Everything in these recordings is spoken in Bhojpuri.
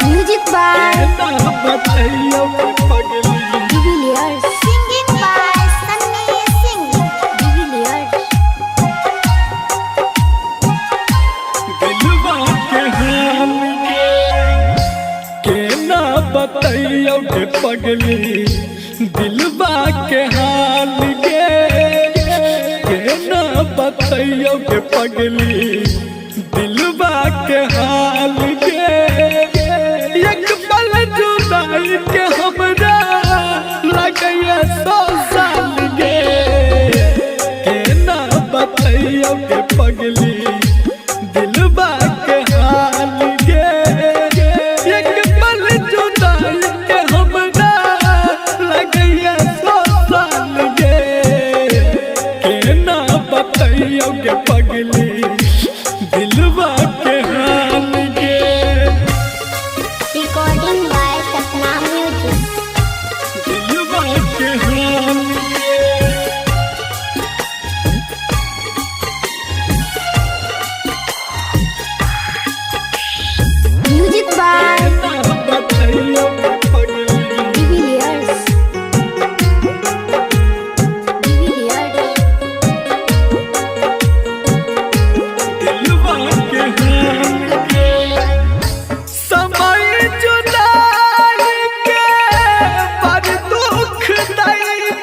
Music by Divilliers. Singing by Sunny Singh. Divilliers. दिलवा के हाल के ना बताइयो के पगली दिलवा के हाल के ना बताइयो के पगली दिलवा के हाल के एक पल जुदाई के हमरा लगैया 100 साल के ना बताइयो के पगली दिलवा के हाल के एक पल जुदाई के हमरा लगैया 100 साल के ना बताइयो के पगली दिलवा के हाल के Recording by Sapna Music. दिलवा के हाल के Music by ना बताइयो के पगली Divilliers. Divilliers. दिलवा के हाल के समय जुदाई के बड़ दुख दै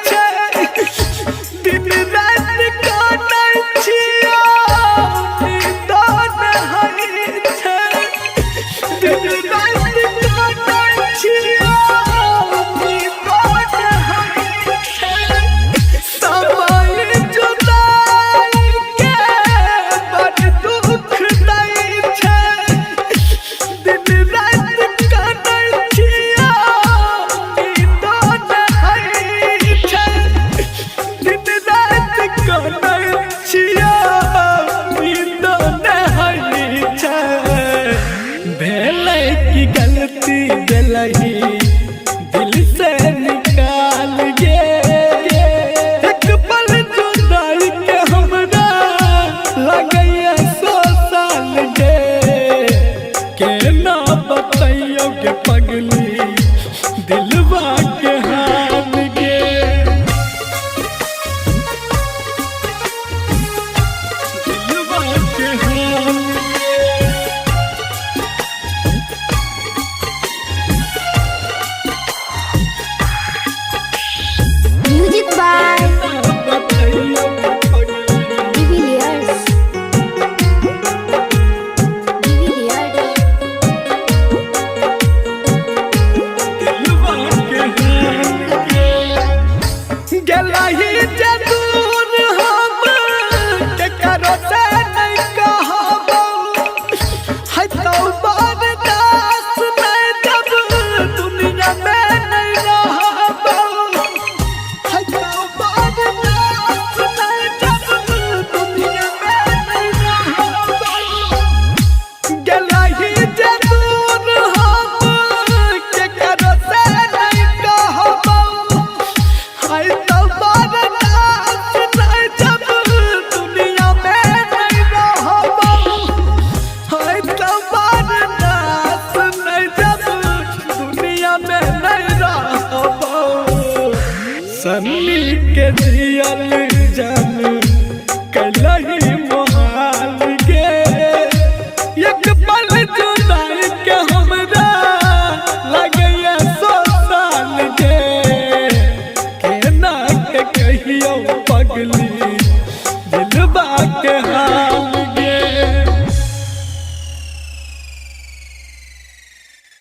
छै दिन रात काटै छियो नींद नहि छै दिन रात काटै छियो नींद नहि छै समय जुदाई के बड़ दुख दै छै दिन रात काटै छियो नींद नहि छै दिन रात काटै छियो नींद नहि छै भेलै की गलती देलही दिल से निकाल गे एक पल जुदाई के हमरा लगैया 100 साल के ना बताइयो के पगली दिलवा के हाल के दिलवा के हाल के Music by बताइयो के पगली Divilliers. Divilliers. दिलवा के हाल के गेलही जदूर हम के करो से नहीं कहबो है तो बर्दाश्त नहीं जब दुनिया में नहीं रहबो है तो बर्दाश्त नहीं जब दुनिया में नहीं रहबो गेलही जदूर हम के करो से नहीं कहबो है तो बर्दाश्त नहीं जब दुनिया में नहीं रहबो है तो बर्दाश्त नहीं जब दुनिया में नहीं रहबो सन्नी के जियल जान कलही मोहाल गे एक पल जुदाई के हमरा लगैया 100 साल के ना के कहियो पगली दिलवा के हाल